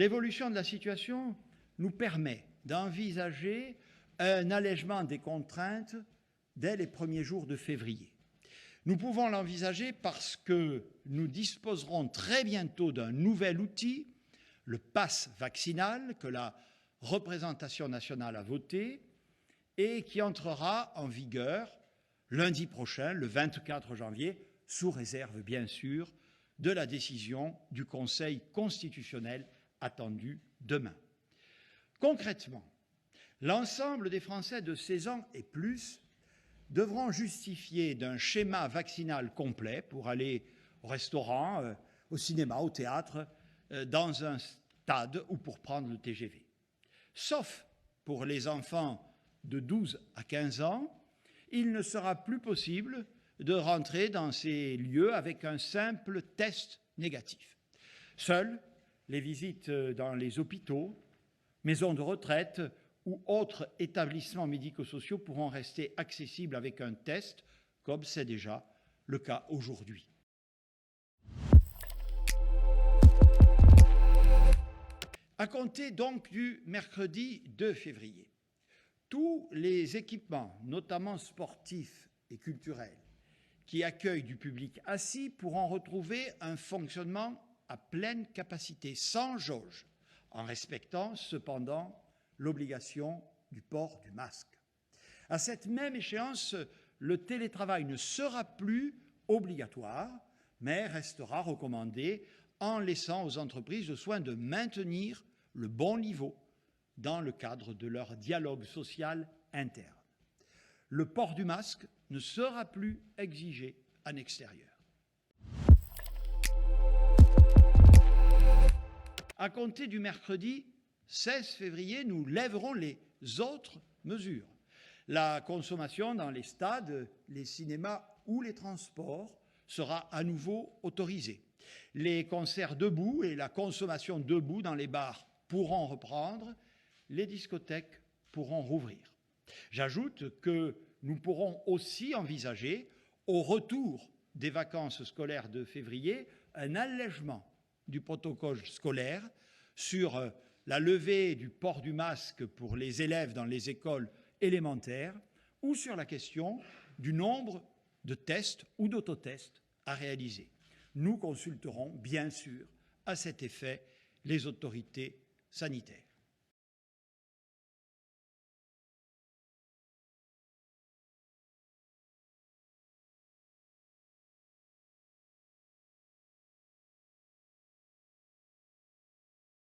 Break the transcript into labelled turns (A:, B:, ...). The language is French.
A: L'évolution de la situation nous permet d'envisager un allègement des contraintes dès les premiers jours de février. Nous pouvons l'envisager parce que nous disposerons très bientôt d'un nouvel outil, le pass vaccinal, que la représentation nationale a voté et qui entrera en vigueur lundi prochain, le 24 janvier, sous réserve bien sûr de la décision du Conseil constitutionnel attendue demain. Concrètement, l'ensemble des Français de 16 ans et plus devront justifier d'un schéma vaccinal complet pour aller au restaurant, au cinéma, au théâtre, dans un stade ou pour prendre le TGV. Sauf pour les enfants de 12 à 15 ans, il ne sera plus possible de rentrer dans ces lieux avec un simple test négatif. Seules les visites dans les hôpitaux, maisons de retraite ou autres établissements médico-sociaux pourront rester accessibles avec un test, comme c'est déjà le cas aujourd'hui. À compter donc du mercredi 2 février, tous les équipements, notamment sportifs et culturels, qui accueillent du public assis pourront retrouver un fonctionnement à pleine capacité, sans jauge, en respectant cependant l'obligation du port du masque. À cette même échéance, le télétravail ne sera plus obligatoire, mais restera recommandé en laissant aux entreprises le soin de maintenir le bon niveau dans le cadre de leur dialogue social interne. Le port du masque ne sera plus exigé en extérieur. À compter du mercredi 16 février, nous lèverons les autres mesures. La consommation dans les stades, les cinémas ou les transports sera à nouveau autorisée. Les concerts debout et la consommation debout dans les bars pourront reprendre, les discothèques pourront rouvrir. J'ajoute que nous pourrons aussi envisager, au retour des vacances scolaires de février, un allègement du protocole scolaire sur la levée du port du masque pour les élèves dans les écoles élémentaires ou sur la question du nombre de tests ou d'autotests à réaliser. Nous consulterons bien sûr à cet effet les autorités sanitaires.